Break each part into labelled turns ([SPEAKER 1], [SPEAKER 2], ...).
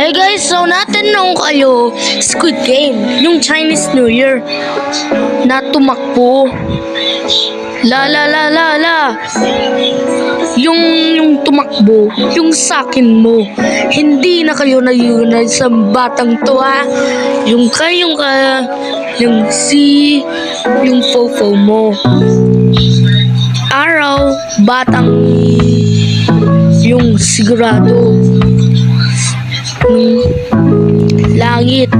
[SPEAKER 1] Hey guys, so natanong kayo, Squid Game, yung Chinese New Year na tumakbo. La la la la la. Yung tumakbo, yung sakin mo. Hindi na kayo nayunay sa batang to ha. Yung yung fofo mo. Araw, batang yung sigurado. Langit,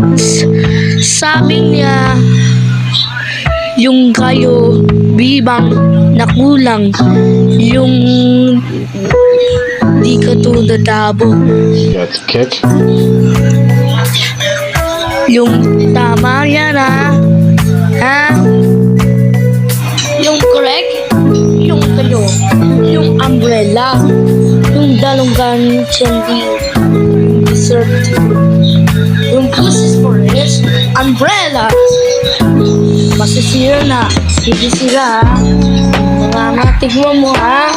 [SPEAKER 1] sabi niya yung kayo bibang nakulang yung di ka tudadabo
[SPEAKER 2] Got the kick.
[SPEAKER 1] yung tama yan ha yung correct yung kayo yung umbrella yung dalunggan candy dessert yung pusis forest umbrella masisira na hindi sila mga natigwa mo ha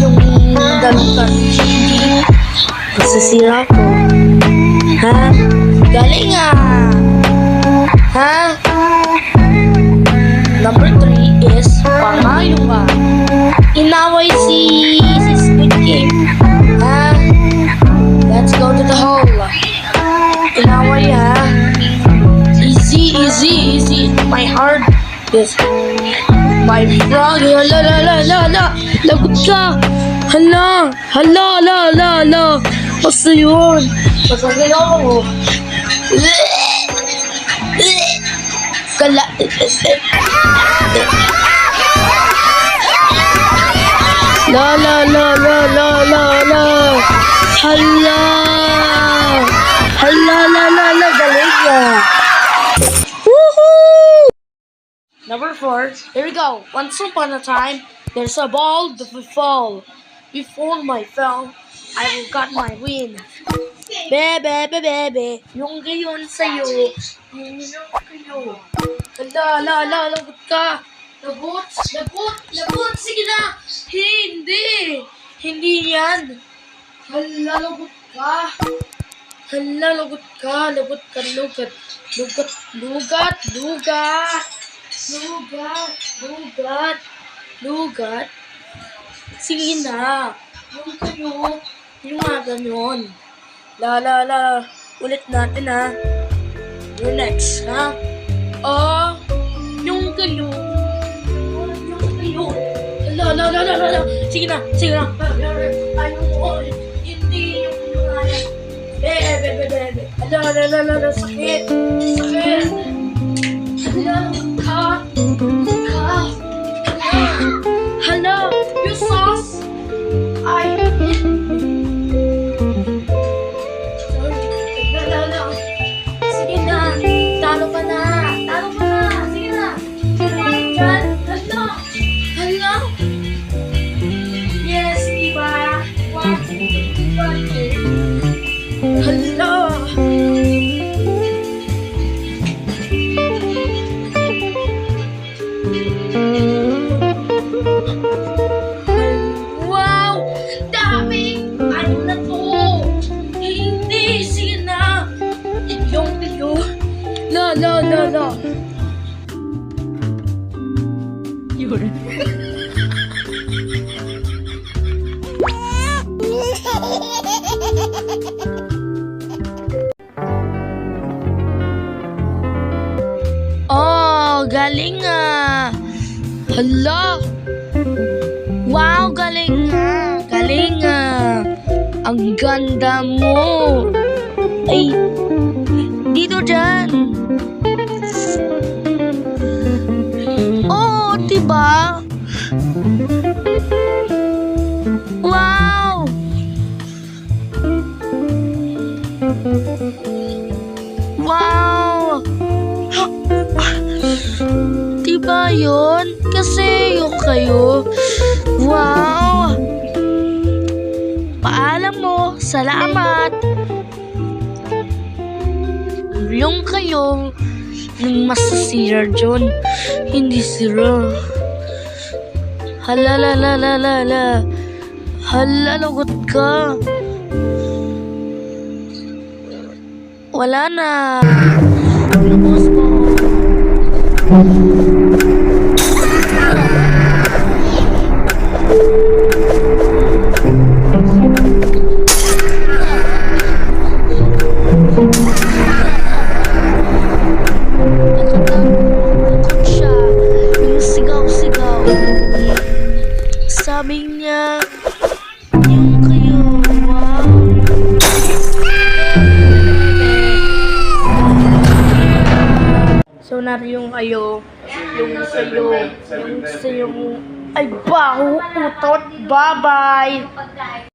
[SPEAKER 1] yung dalunggan candy masisira ko ha galing ha number 3 is pangayo ka inaway si Squid Game ha let's go to the hole inaway ha easy my heart is my frog hala lagot ka hala basta yun masagay ako kala la hala galing woohoo number 4 here we go once upon a time there's a ball that will fall before my fell I will got my win bebe yung gayon sa'yo yung kayo hala lagot ka lagot sige na hindi yan hala lagot lugat sige na yung kayo yung nga ganyan la ulit natin ha yung next ha yung kayo la sige na ayun hindi yung bebe ala sakit hala yung sauce ay sige na talo ka na sige na dyan hala yes diba hala wow dami ano na to hindi sige na yung la yun oh galing hala wow galing ang ganda mo ay dito dyan oh diba wow diba yun kasi yung kayo wow paalam mo salamat yung kayo nung masasira dyan hindi sira hala lagot ka Wala na. Lubos ko. Nakatakot siya. Yung sigaw-sigaw. Sabi niya, yung kayo, wow. So, yung ayo, yung sayo, yung sayo mo, ay baho, utot, bye-bye.